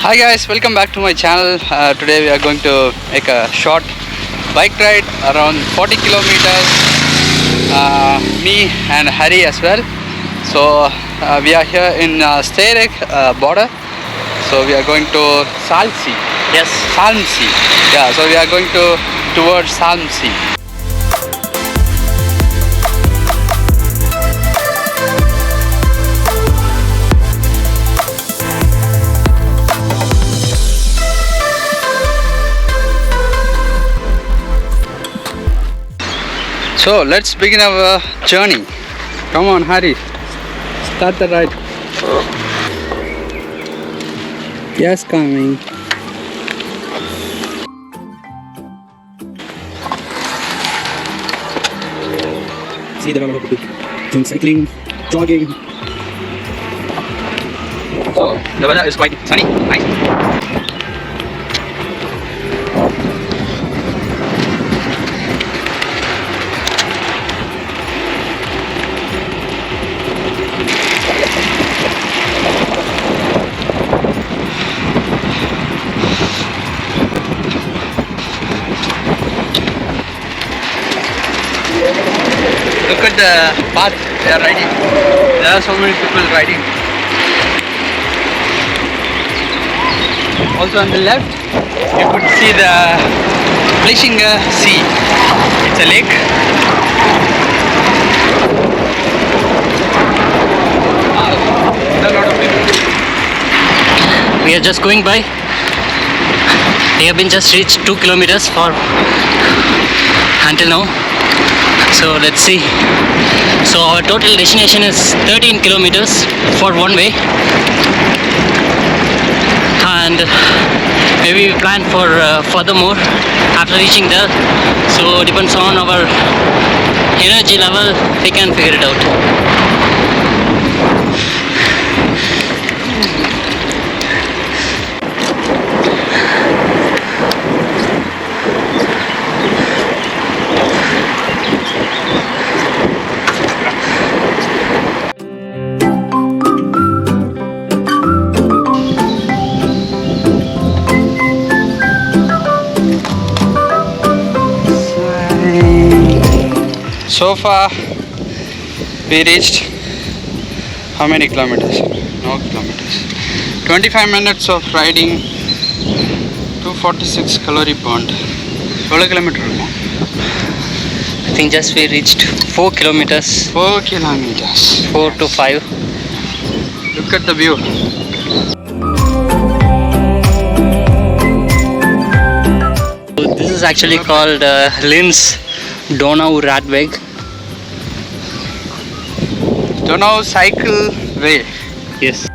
Hi guys, welcome back to my channel. Today we are going to make a short bike ride around 40 kilometers. Me and Hari as well. So we are here in Steyregg border. So we are going to Salmsee. Yes, Salmsee. Yeah, so we are going towards Salmsee. So let's begin our journey. Come on, Hari. Start the ride. Yes, coming. See, there are a lot of people doing cycling, jogging. So the weather is quite sunny, nice. Look at the path they are riding. There are so many people riding. Also on the left, you could see the Sea. It's a lake. There are a lot of people. We are just going by. We have been just reached 2 kilometers for until now. So let's see. So our total destination is 13 kilometers for one way, and maybe we plan for furthermore after reaching there. So depends on our energy level, we can figure it out. So far we reached how many kilometers? No kilometers. 25 minutes of riding, 246 calorie burned. How kilometer? I think just we reached 4 kilometers. 4 kilometers. 4 to 5. Look at the view. So this is actually called Linz Radweg. Donau cycle way. Yes.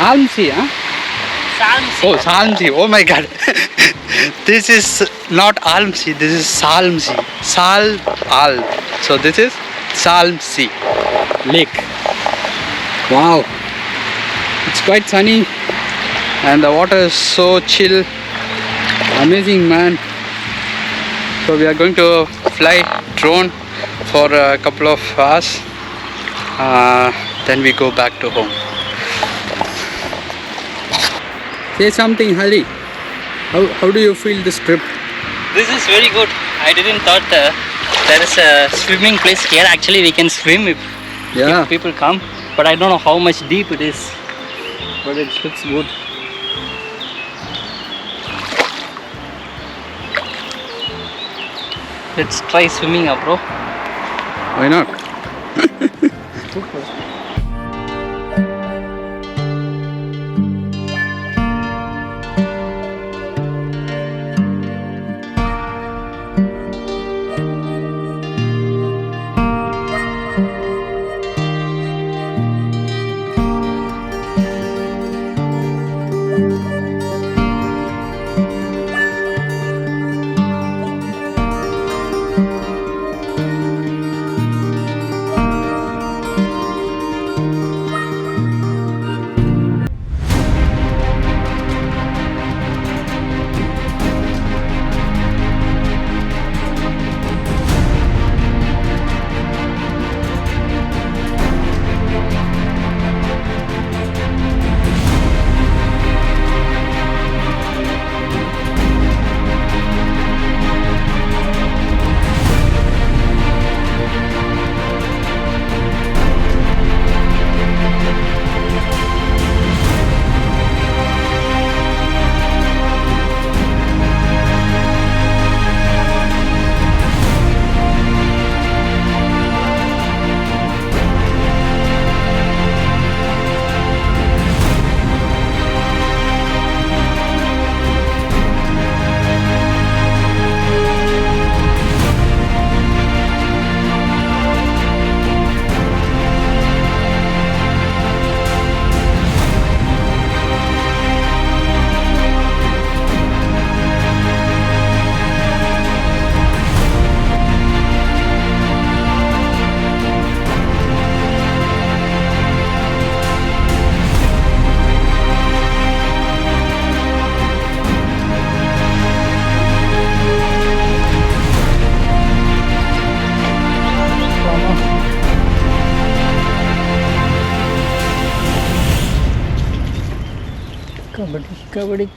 Salmsee, huh? Salmsee. Oh, Salmsee. Oh my god. This is not Almsee, this is Salmsee. So this is Salmsee lake. Wow. It's quite sunny and the water is so chill. Amazing, man. So we are going to fly drone for a couple of hours. Then we go back to home. Say something, Hari. How do you feel this trip? This is very good. I didn't thought there is a swimming place here. Actually, we can swim if people come. But I don't know how much deep it is. But it looks good. Let's try swimming, bro. Why not?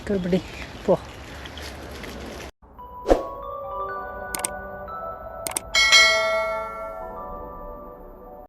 Kabaddi. Oh.